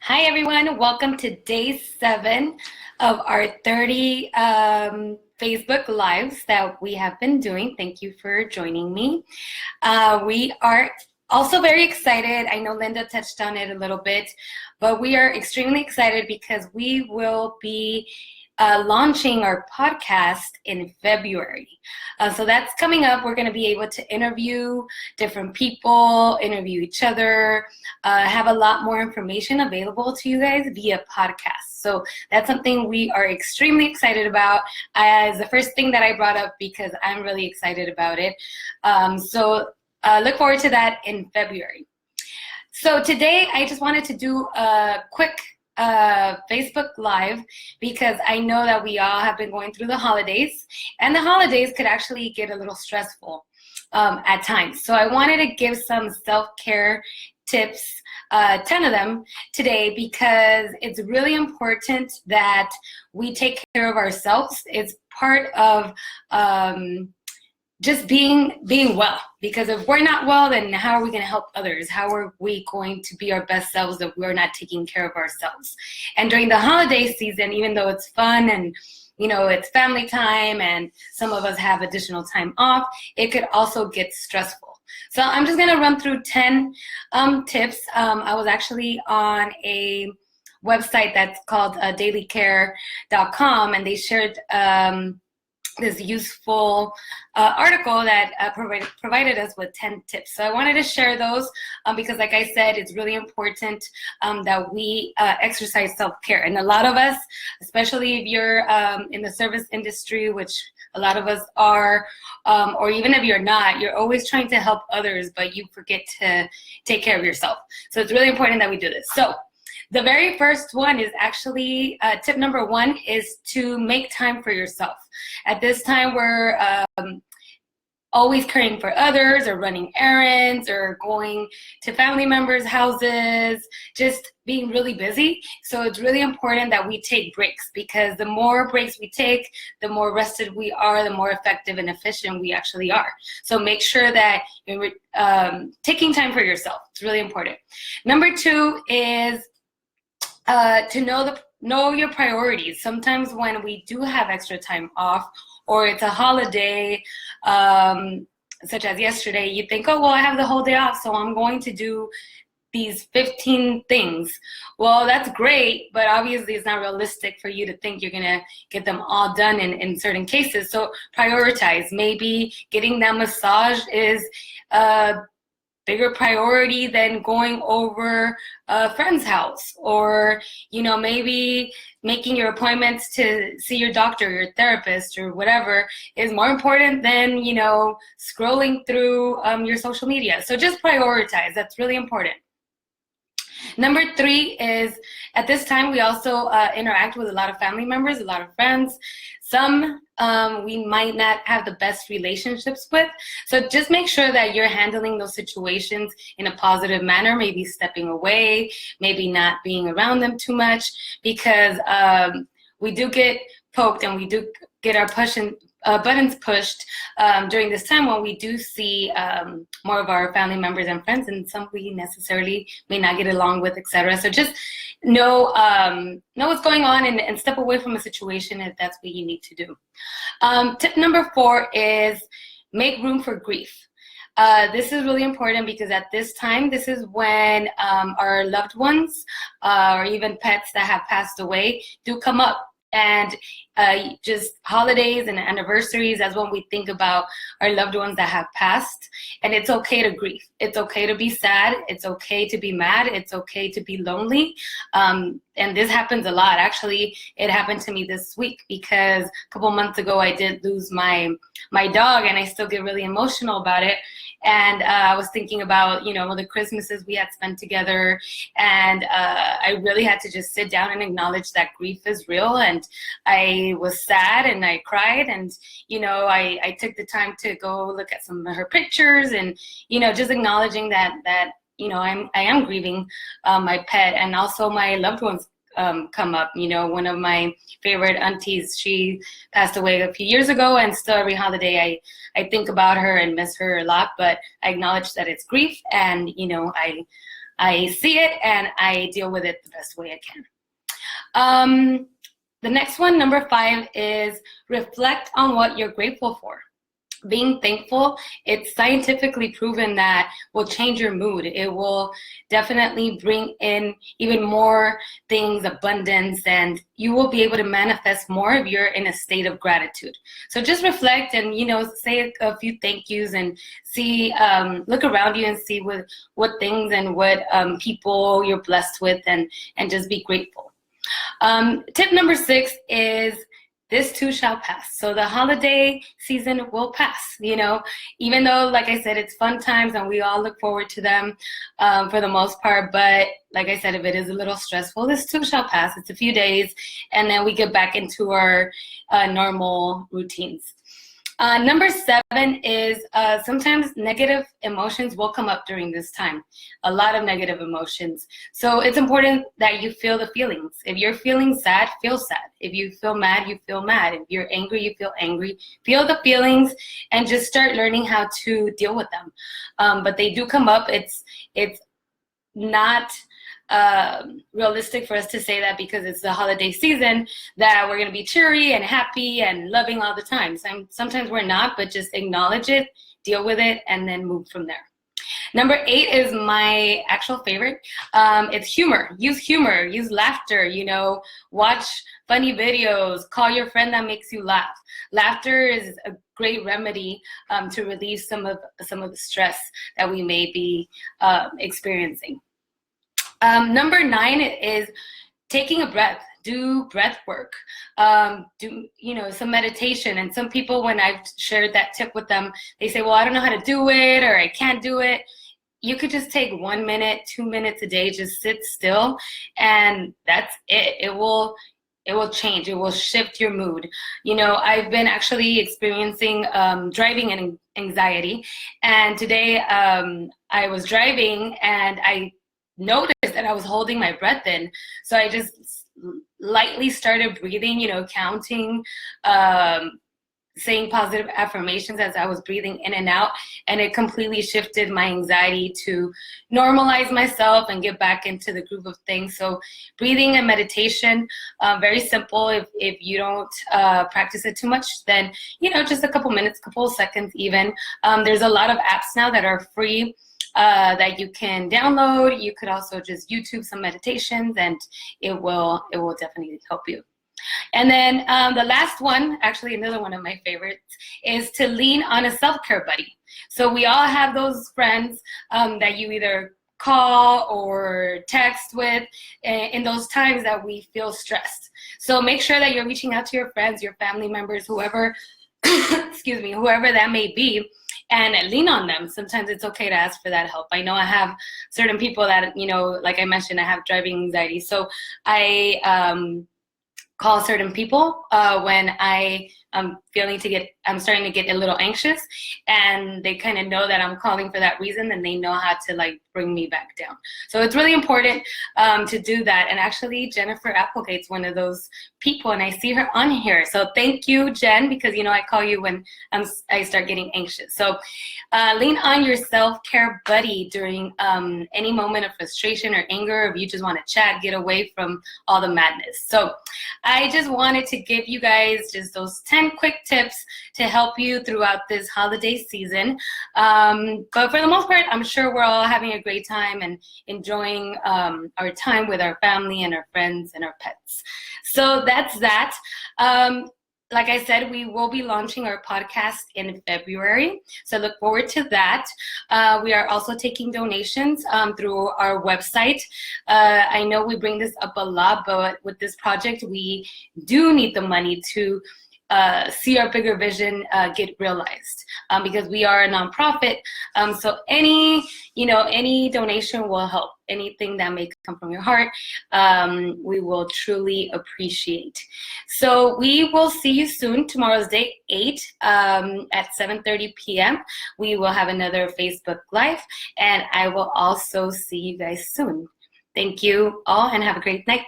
Hi, everyone. Welcome to day 7 of our 30 Facebook Lives that we have been doing. Thank you for joining me. We are also very excited. I know Linda touched on it a little bit, but we are extremely excited because we will be launching our podcast in February. So that's coming up. We're going to be able to interview different people, interview each other, have a lot more information available to you guys via podcast. So that's something we are extremely excited about as the first thing that I brought up because I'm really excited about it. So look forward to that in February. So today I just wanted to do a quick Facebook Live because I know that we all have been going through the holidays, and the holidays could actually get a little stressful at times. So I wanted to give some self-care tips, 10 of them today, because it's really important that we take care of ourselves. It's part of just being well, because if we're not well, then how are we going to help others? How are we going to be our best selves if we're not taking care of ourselves? And during the holiday season, even though it's fun and it's family time and some of us have additional time off, it could also get stressful. So I'm just going to run through 10 tips. I was actually on a website that's called dailycare.com, and they shared this useful article that provided us with 10 tips. So I wanted to share those because, like I said, it's really important that we exercise self-care. And a lot of us, especially if you're in the service industry, which a lot of us are, or even if you're not, you're always trying to help others, but you forget to take care of yourself. So it's really important that we do this. So the very first one is actually tip number 1 is to make time for yourself. At this time, we're always caring for others or running errands or going to family members' houses, just being really busy. So it's really important that we take breaks, because the more breaks we take, the more rested we are, the more effective and efficient we actually are. So make sure that you're taking time for yourself. It's really important. Number 2 is to know your priorities. Sometimes when we do have extra time off, or it's a holiday, such as yesterday, you think, oh, well, I have the whole day off, so I'm going to do these 15 things. Well, that's great, but obviously it's not realistic for you to think you're gonna get them all done in certain cases. So prioritize. Maybe getting that massage is bigger priority than going over a friend's house, or maybe making your appointments to see your doctor, your therapist, or whatever is more important than scrolling through your social media. So just prioritize. That's really important. Number 3 is, at this time, we also interact with a lot of family members, a lot of friends. Some we might not have the best relationships with. So just make sure that you're handling those situations in a positive manner, maybe stepping away, maybe not being around them too much, because we do get poked and we do get our buttons pushed during this time when we do see more of our family members and friends, and some we necessarily may not get along with, etc. So just know what's going on and step away from a situation if that's what you need to do. Tip number 4 is make room for grief. This is really important because at this time, this is when our loved ones or even pets that have passed away do come up. And just holidays and anniversaries, that's when we think about our loved ones that have passed. And it's okay to grieve. It's okay to be sad. It's okay to be mad. It's okay to be lonely. And this happens a lot. Actually, it happened to me this week because a couple months ago, I did lose my dog, and I still get really emotional about it. And I was thinking about, the Christmases we had spent together. And I really had to just sit down and acknowledge that grief is real. And I was sad and I cried. And, I took the time to go look at some of her pictures and, just acknowledging that I am grieving my pet, and also my loved ones come up. One of my favorite aunties, she passed away a few years ago, and still every holiday I think about her and miss her a lot, but I acknowledge that it's grief, and I see it and I deal with it the best way I can. The next one, number 5, is reflect on what you're grateful for. Being thankful, it's scientifically proven that will change your mood. It will definitely bring in even more things, abundance, and you will be able to manifest more if you're in a state of gratitude. So just reflect and, say a few thank yous and see, look around you and see what things and what people you're blessed with, and just be grateful. Tip number 6 is, this too shall pass. So the holiday season will pass, even though, like I said, it's fun times and we all look forward to them for the most part. But like I said, if it is a little stressful, this too shall pass. It's a few days and then we get back into our normal routines. Number 7 is sometimes negative emotions will come up during this time. A lot of negative emotions. So it's important that you feel the feelings. If you're feeling sad, feel sad. If you feel mad, you feel mad. If you're angry, you feel angry. Feel the feelings and just start learning how to deal with them. But they do come up. It's not realistic for us to say that because it's the holiday season that we're going to be cheery and happy and loving all the time. Sometimes we're not, but just acknowledge it, deal with it, and then move from there. Number 8 is my actual favorite. It's humor. Use laughter, watch funny videos, call your friend that makes you laugh. Laughter is a great remedy to relieve some of the stress that we may be experiencing. Number 9 is taking a breath. Do breath work. Do some meditation. And some people, when I've shared that tip with them, they say, well, I don't know how to do it, or I can't do it. You could just take 1 minute, 2 minutes a day, just sit still, and that's it. It will change. It will shift your mood. I've been actually experiencing driving and anxiety, and today I was driving and I noticed that I was holding my breath in. So I just lightly started breathing, counting, saying positive affirmations as I was breathing in and out. And it completely shifted my anxiety to normalize myself and get back into the groove of things. So breathing and meditation, very simple. If you don't practice it too much, then, just a couple minutes, couple of seconds even. There's a lot of apps now that are free that you can download. You could also just YouTube some meditations, and it will definitely help you. And then the last one, actually another one of my favorites, is to lean on a self-care buddy. So we all have those friends that you either call or text with in those times that we feel stressed. So make sure that you're reaching out to your friends, your family members, whoever, whoever that may be, and lean on them. Sometimes it's okay to ask for that help. I know I have certain people that, like I mentioned, I have driving anxiety. So I call certain people when I'm starting to get a little anxious, and they kind of know that I'm calling for that reason, and they know how to bring me back down. So it's really important to do that. And actually Jennifer Applegate's one of those people, and I see her on here. So thank you, Jen, because I call you when I start getting anxious. So lean on your self-care buddy during any moment of frustration or anger, if you just want to chat, get away from all the madness. So I just wanted to give you guys just those 10 quick tips to help you throughout this holiday season. But for the most part, I'm sure we're all having a great time and enjoying our time with our family and our friends and our pets. So that's that. Like I said, we will be launching our podcast in February, so look forward to that. We are also taking donations through our website. I know we bring this up a lot, but with this project, we do need the money to see our bigger vision get realized, because we are a nonprofit. So any donation will help. Anything that may come from your heart, we will truly appreciate. So we will see you soon. Tomorrow's day 8 at 7:30 p.m. We will have another Facebook Live, and I will also see you guys soon. Thank you all, and have a great night.